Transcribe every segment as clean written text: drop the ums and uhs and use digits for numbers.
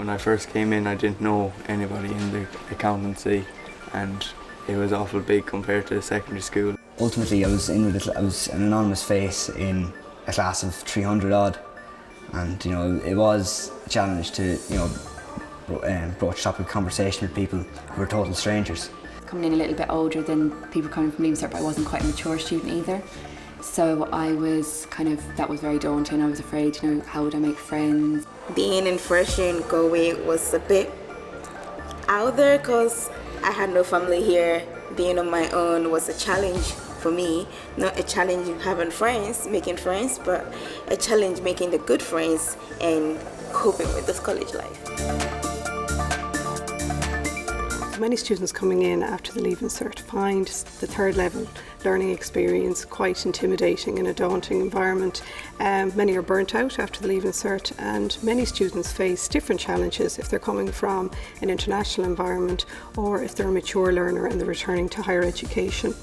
When I first came in, I didn't know anybody in the accountancy, and it was awful big compared to secondary school. Ultimately, I was an anonymous face in a class of 300 odd, and it was a challenge to broach topic conversation with people who were total strangers. Coming in a little bit older than people coming from Leaving Cert, but I wasn't quite a mature student either. So I was that was very daunting. I was afraid, how would I make friends? Being in first year in Galway was a bit out there because I had no family here. Being on my own was a challenge for me. Not a challenge in having friends, making friends, but a challenge making the good friends and coping with this college life. Many students coming in after the Leaving Cert find the third level learning experience quite intimidating and a daunting environment. Many are burnt out after the Leaving Cert, and many students face different challenges if they're coming from an international environment or if they're a mature learner and they're returning to higher education.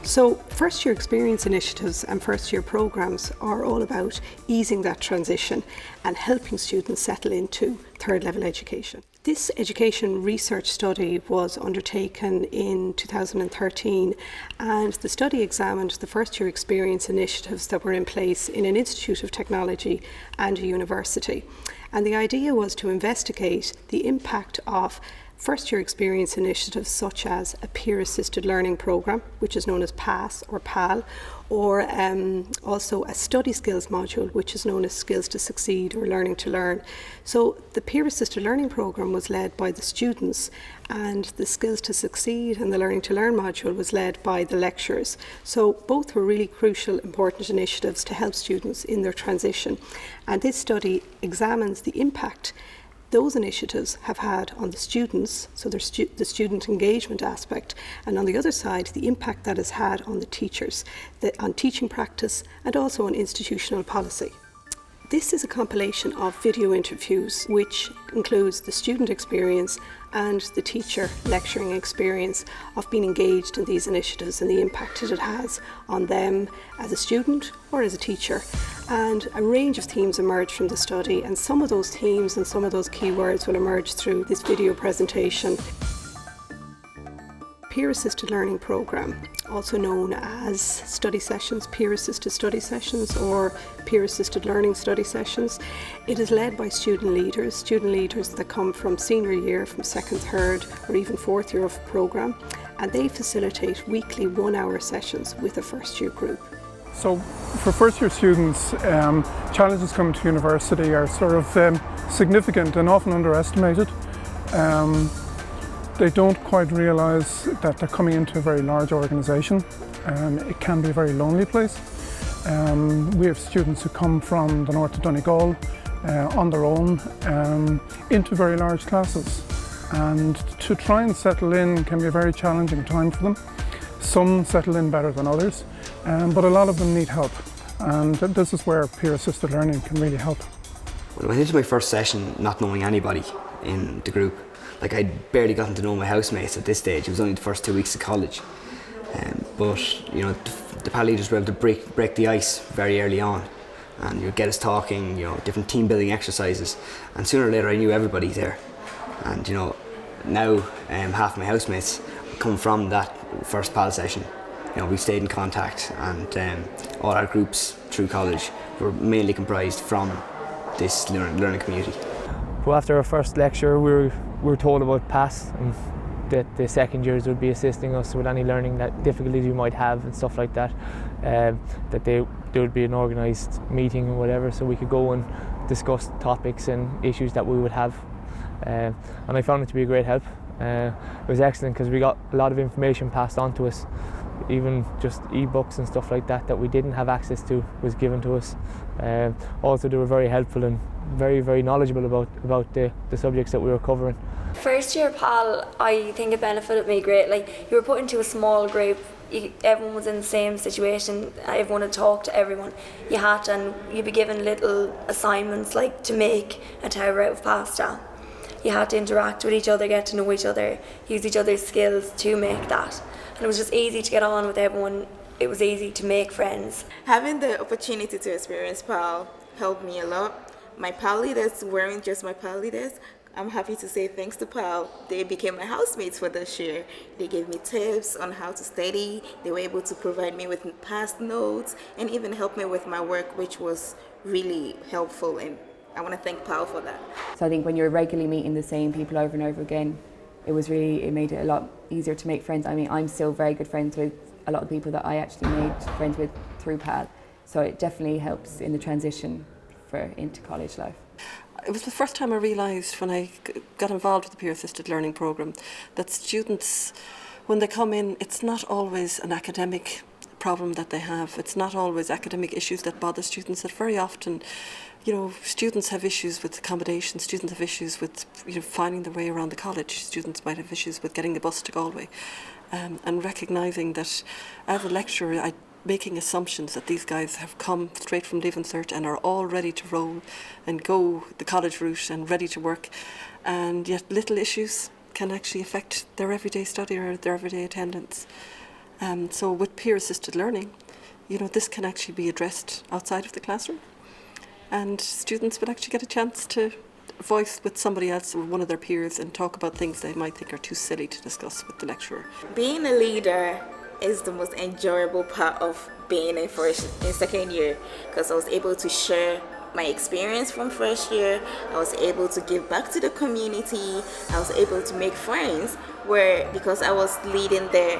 So first year experience initiatives and first year programmes are all about easing that transition and helping students settle into third level education. This education research study was undertaken in 2013, and the study examined the first year experience initiatives that were in place in an institute of technology and a university. And the idea was to investigate the impact of first year experience initiatives such as a peer assisted learning programme, which is known as PASS or PAL, or also a study skills module, which is known as Skills to Succeed or Learning to Learn. So the peer assisted learning programme was led by the students, and the Skills to Succeed and the Learning to Learn module was led by the lecturers. So both were really crucial, important initiatives to help students in their transition. And this study examines the impact those initiatives have had on the students, so there's the student engagement aspect, and on the other side, the impact that has had on the teachers, on teaching practice, and also on institutional policy. This is a compilation of video interviews which includes the student experience and the teacher lecturing experience of being engaged in these initiatives and the impact that it has on them as a student or as a teacher. And a range of themes emerge from the study, and some of those themes and some of those keywords will emerge through this video presentation. Peer assisted learning programme, also known as study sessions, peer assisted study sessions or peer assisted learning study sessions. It is led by student leaders that come from senior year, from second, third or even fourth year of the programme, and they facilitate weekly 1 hour sessions with a first year group. So for first year students, challenges coming to university are sort of significant and often underestimated. They don't quite realise that they're coming into a very large organisation. It can be a very lonely place. We have students who come from the north of Donegal on their own into very large classes, and to try and settle in can be a very challenging time for them. Some settle in better than others, but a lot of them need help, and this is where peer assisted learning can really help. When I went into my first session not knowing anybody in the group, I'd barely gotten to know my housemates at this stage. It was only the first 2 weeks of college. But the PAL leaders were able to break the ice very early on, and get us talking, different team building exercises, and sooner or later I knew everybody there. And now half my housemates come from that first PAL session. We stayed in contact, and all our groups through college were mainly comprised from this learning community. Well, after our first lecture, we were told about PASS, and that the second years would be assisting us with any learning difficulties we might have and stuff like that. That there would be an organised meeting or whatever, so we could go and discuss topics and issues that we would have. And I found it to be a great help. It was excellent because we got a lot of information passed on to us. Even just e-books and stuff like that we didn't have access to was given to us. Also, they were very helpful and very, very knowledgeable about the subjects that we were covering. First year PAL, I think it benefited me greatly. You were put into a small group, everyone was in the same situation, everyone had talked to everyone. You had to, and you'd be given little assignments like to make a tower out of pasta. You had to interact with each other, get to know each other, use each other's skills to make that. And it was just easy to get on with everyone. It was easy to make friends. Having the opportunity to experience PAL helped me a lot. My PAL leaders weren't just my PAL leaders. I'm happy to say thanks to PAL, they became my housemates for this year. They gave me tips on how to study. They were able to provide me with past notes and even help me with my work, which was really helpful, and I want to thank PAL for that. So I think when you're regularly meeting the same people over and over again, it made it a lot easier to make friends. I mean, I'm still very good friends with a lot of people that I actually made friends with through PAL. So it definitely helps in the transition into college life. It was the first time I realised when I got involved with the peer assisted learning programme that students, when they come in, it's not always an academic problem that they have. It's not always academic issues that bother students. That very often, students have issues with accommodation, students have issues with finding their way around the college, students might have issues with getting the bus to Galway, and recognising that as a lecturer, making assumptions that these guys have come straight from Leaving Cert and are all ready to roll and go the college route and ready to work, and yet little issues can actually affect their everyday study or their everyday attendance. So with peer assisted learning, this can actually be addressed outside of the classroom, and students will actually get a chance to voice with somebody else or one of their peers and talk about things they might think are too silly to discuss with the lecturer. Being a leader is the most enjoyable part of being in second year, because I was able to share my experience from first year. I was able to give back to the community. I was able to make friends because I was leading the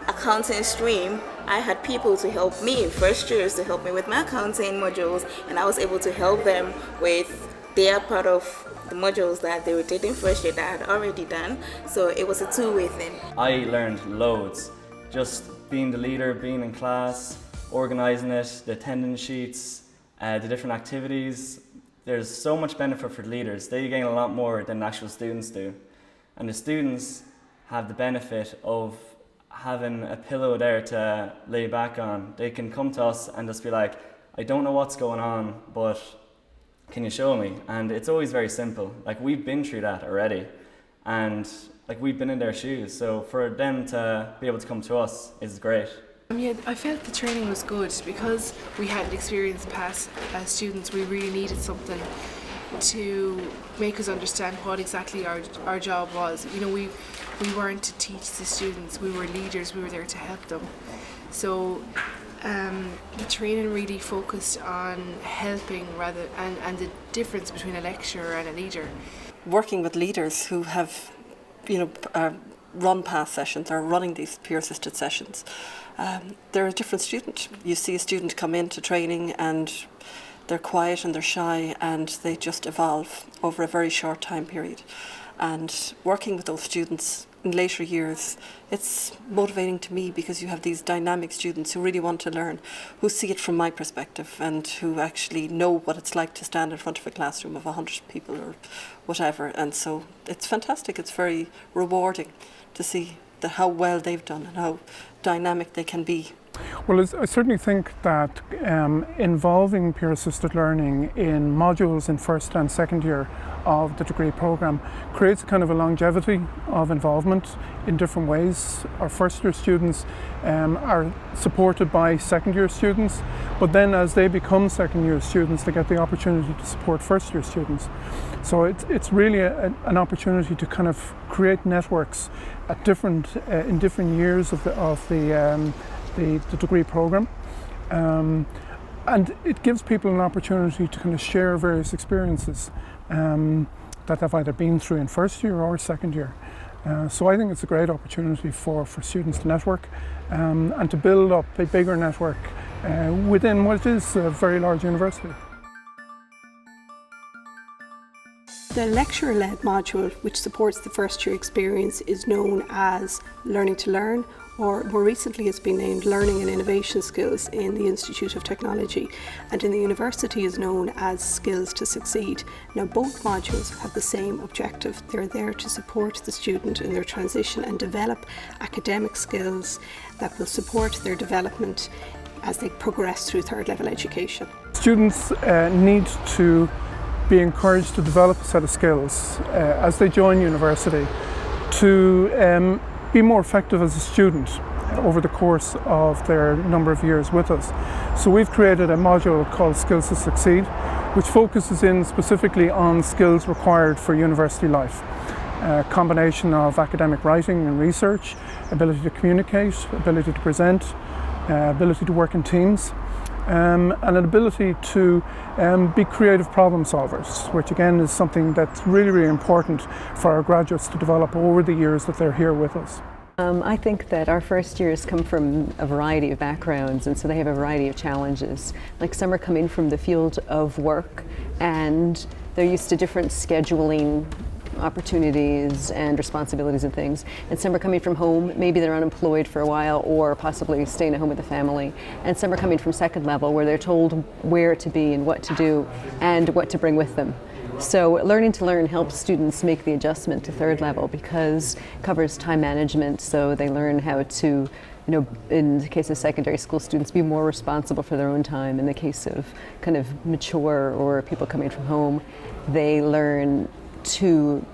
accounting stream, I had people to help me, first years, to help me with my accounting modules, and I was able to help them with their part of the modules that they were taking first year that I had already done. So it was a two-way thing. I learned loads. Just being the leader, being in class, organising it, the attendance sheets, the different activities. There's so much benefit for the leaders. They gain a lot more than actual students do. And the students have the benefit of having a pillow there to lay back on. They can come to us and just be like, I don't know what's going on, but can you show me? And it's always very simple. Like, we've been through that already. And we've been in their shoes, so for them to be able to come to us is great. Yeah, I felt the training was good because we hadn't experienced past as students. We really needed something to make us understand what exactly our job was. We weren't to teach the students, we were leaders, we were there to help them. So the training really focused on helping and the difference between a lecturer and a leader. Working with leaders who have run past sessions or running these peer assisted sessions, they're a different student. You see a student come into training and they're quiet and they're shy and they just evolve over a very short time period. And working with those students in later years, it's motivating to me because you have these dynamic students who really want to learn, who see it from my perspective and who actually know what it's like to stand in front of a classroom of 100 people or whatever. And so it's fantastic. It's very rewarding to see how well they've done and how dynamic they can be. Well, I certainly think that involving peer-assisted learning in modules in first and second year of the degree programme creates kind of a longevity of involvement in different ways. Our first year students are supported by second year students, but then as they become second year students, they get the opportunity to support first year students. So it's really an opportunity to kind of create networks at in different years of the degree programme, and it gives people an opportunity to kind of share various experiences that they've either been through in first year or second year. So I think it's a great opportunity for students to network and to build up a bigger network within what is a very large university. The lecturer-led module, which supports the first year experience, is known as Learning to Learn, or more recently it's been named Learning and Innovation Skills in the Institute of Technology, and in the university is known as Skills to Succeed. Now, both modules have the same objective. They're there to support the student in their transition and develop academic skills that will support their development as they progress through third level education. Students need to be encouraged to develop a set of skills as they join university to be more effective as a student over the course of their number of years with us. So we've created a module called Skills to Succeed, which focuses in specifically on skills required for university life. A combination of academic writing and research, ability to communicate, ability to present, ability to work in teams, and an ability to be creative problem solvers, which again is something that's really, really important for our graduates to develop over the years that they're here with us. I think that our first years come from a variety of backgrounds, and so they have a variety of challenges. Like some are coming from the field of work and they're used to different scheduling opportunities and responsibilities and things, and some are coming from home, maybe they're unemployed for a while or possibly staying at home with the family, and some are coming from second level where they're told where to be and what to do and what to bring with them. So Learning to Learn helps students make the adjustment to third level because it covers time management, so they learn how to, in the case of secondary school students, be more responsible for their own time. In the case of kind of mature or people coming from home, they learn to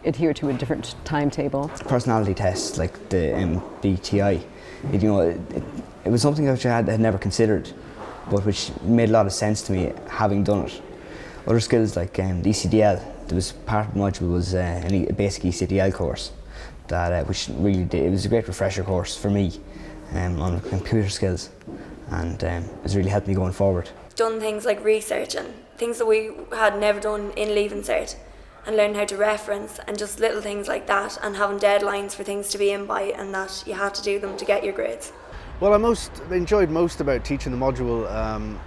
adhere to a different timetable. Personality tests like the MBTI, it was something which I had never considered, but which made a lot of sense to me having done it. Other skills like the ECDL, there was part of the module was a basic ECDL course that which really did, it was a great refresher course for me on computer skills, and it's really helped me going forward. Done things like research and things that we had never done in Leaving Cert, and learning how to reference and just little things like that, and having deadlines for things to be in by and that you had to do them to get your grades. Well, I enjoyed most about teaching the module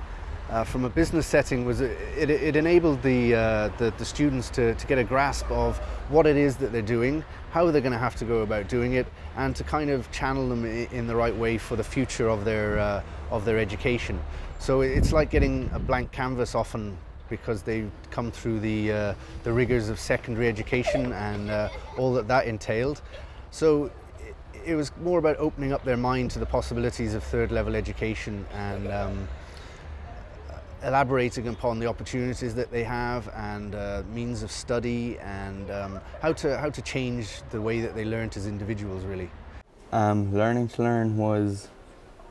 from a business setting was it enabled the students to get a grasp of what it is that they're doing, how they're going to have to go about doing it, and to kind of channel them in the right way for the future of their education. So it's like getting a blank canvas often, because they come through the rigors of secondary education and all that entailed. So it was more about opening up their mind to the possibilities of third level education and elaborating upon the opportunities that they have and means of study and how to change the way that they learnt as individuals, really. Learning to Learn was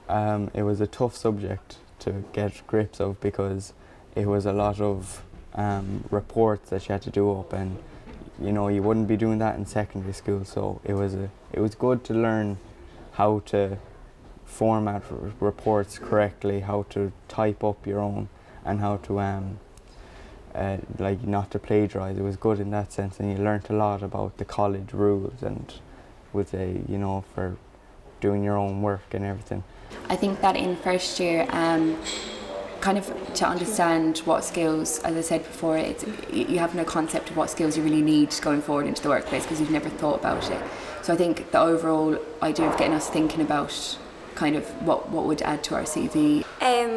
it was a tough subject to get grips of because it was a lot of reports that you had to do up, and you wouldn't be doing that in secondary school, so it was good to learn how to format reports correctly, how to type up your own, and how to not to plagiarize. It was good in that sense, and you learnt a lot about the college rules and for doing your own work and everything. I think that in first year, kind of to understand what skills, as I said before, you have no concept of what skills you really need going forward into the workplace because you've never thought about it. So I think the overall idea of getting us thinking about kind of what would add to our CV.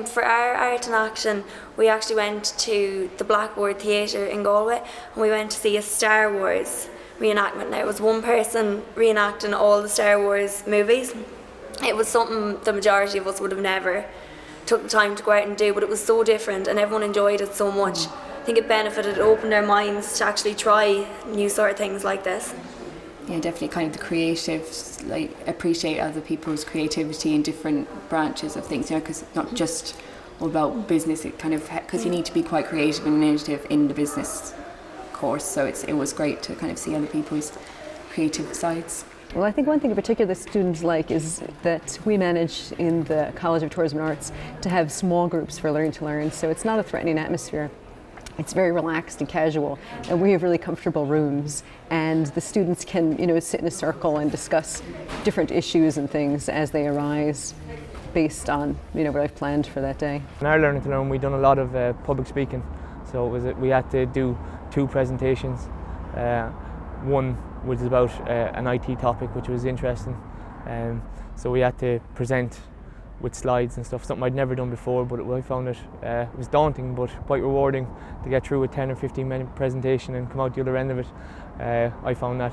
For our Art in Action, we actually went to the Blackboard Theatre in Galway and we went to see a Star Wars reenactment. Now, it was one person reenacting all the Star Wars movies. It was something the majority of us would have never took the time to go out and do, but it was so different and everyone enjoyed it so much. I think it benefited, it opened their minds to actually try new sort of things like this. Yeah, definitely kind of the creatives, appreciate other people's creativity in different branches of things, because it's not just all about business, it kind of, because you need to be quite creative and innovative in the business course, so it was great to kind of see other people's creative sides. Well, I think one thing in particular that students like is that we manage in the College of Tourism and Arts to have small groups for Learning to Learn, so it's not a threatening atmosphere. It's very relaxed and casual, and we have really comfortable rooms, and the students can, sit in a circle and discuss different issues and things as they arise based on, what I've planned for that day. In our Learning to Learn, we've done a lot of public speaking, so we had to do 2 presentations. One was about an IT topic, which was interesting, so we had to present with slides and stuff, something I'd never done before, but I found it was daunting but quite rewarding to get through a 10 or 15 minute presentation and come out the other end of it. I found that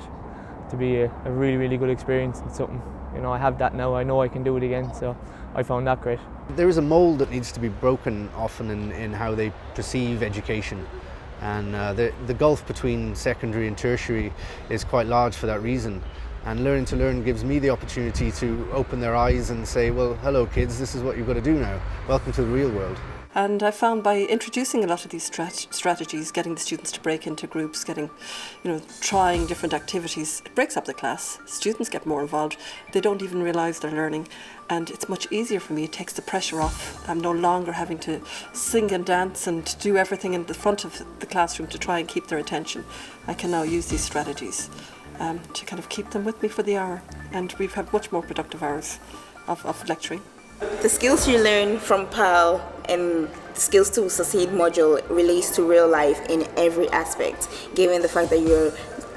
to be a really, really good experience and something, I have that now, I know I can do it again, so I found that great. There is a mould that needs to be broken often in how they perceive education, and the gulf between secondary and tertiary is quite large for that reason. And Learning to Learn gives me the opportunity to open their eyes and say, well, hello kids, this is what you've got to do now. Welcome to the real world. And I found by introducing a lot of these strategies, getting the students to break into groups, trying different activities, it breaks up the class. Students get more involved. They don't even realise they're learning. And it's much easier for me. It takes the pressure off. I'm no longer having to sing and dance and do everything in the front of the classroom to try and keep their attention. I can now use these strategies to kind of keep them with me for the hour. And we've had much more productive hours of lecturing. The skills you learn from PAL and Skills to Succeed module relates to real life in every aspect, given the fact that you're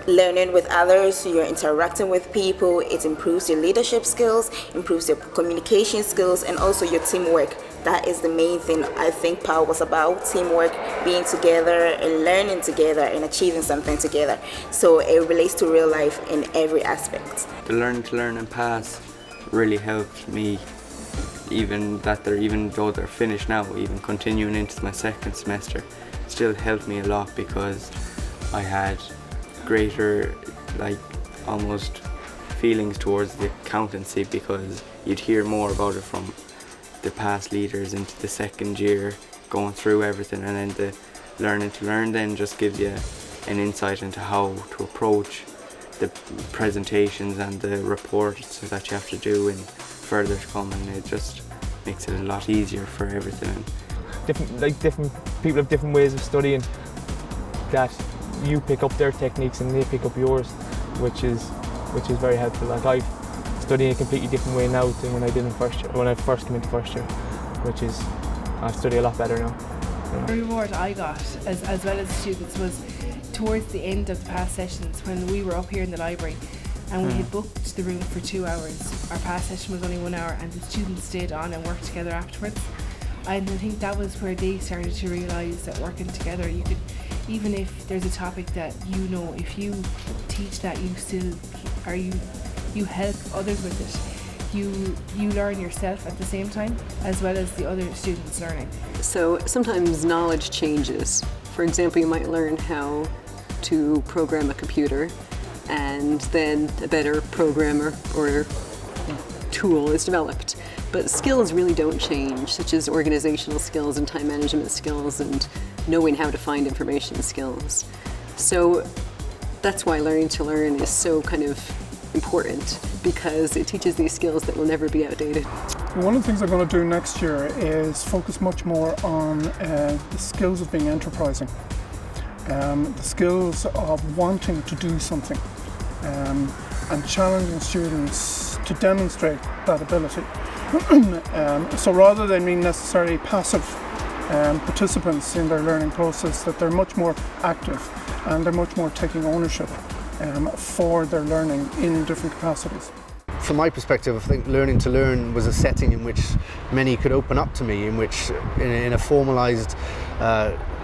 learning with others, you're interacting with people. It improves your leadership skills, improves your communication skills, and also your teamwork. That is the main thing I think PAL was about, teamwork, being together and learning together and achieving something together. So it relates to real life in every aspect. The Learn to Learn and Pass really helped me, even though they're finished now, even continuing into my second semester, still helped me a lot because I had greater almost feelings towards the accountancy, because you'd hear more about it from the past leaders into the second year, going through everything, and then the Learning to Learn then just gives you an insight into how to approach the presentations and the reports that you have to do in further to come, and it just makes it a lot easier for everything. Different people have different ways of studying, that you pick up their techniques and they pick up yours, which is very helpful. Like, I study in a completely different way now than when I did in first year, when I first came into first year, which is, I study a lot better now. The reward I got, as well as the students, was towards the end of the past sessions when we were up here in the library and we had booked the room for 2 hours. Our past session was only 1 hour and the students stayed on and worked together afterwards. And I think that was where they started to realise that working together, you could, even if there's a topic that if you teach that, you help others with it. You learn yourself at the same time, as well as the other students learning. So sometimes knowledge changes. For example, you might learn how to program a computer, and then a better programmer or tool is developed. But skills really don't change, such as organizational skills and time management skills and knowing how to find information skills. So that's why Learning to Learn is so kind of important, because it teaches these skills that will never be outdated. One of the things I'm going to do next year is focus much more on the skills of being enterprising, the skills of wanting to do something, and challenging students to demonstrate that ability. So rather than being necessarily passive participants in their learning process, that they're much more active and they're much more taking ownership for their learning in different capacities. From my perspective, I think Learning to Learn was a setting in which many could open up to me, in which in a formalised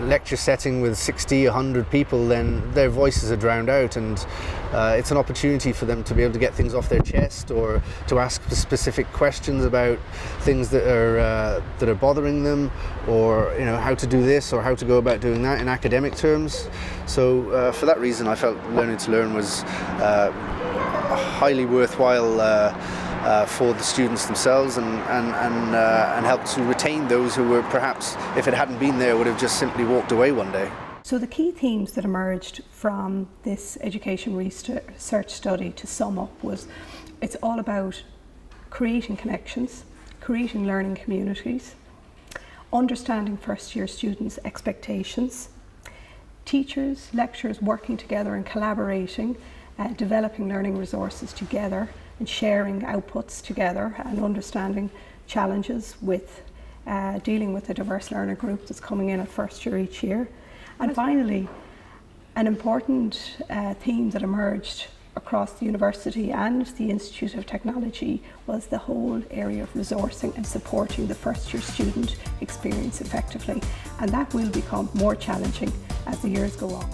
lecture setting with 60, 100 people, then their voices are drowned out, and it's an opportunity for them to be able to get things off their chest, or to ask specific questions about things that are bothering them, or how to do this or how to go about doing that in academic terms. So for that reason, I felt Learning to Learn was highly worthwhile for the students themselves, and help to retain those who were perhaps, if it hadn't been there, would have just simply walked away one day. So the key themes that emerged from this education research study, to sum up, was it's all about creating connections, creating learning communities, understanding first year students' expectations, teachers, lecturers working together and collaborating, developing learning resources together and sharing outputs together, and understanding challenges with dealing with a diverse learner group that's coming in at first year each year. And finally, an important theme that emerged across the university and the Institute of Technology was the whole area of resourcing and supporting the first year student experience effectively. And that will become more challenging as the years go on.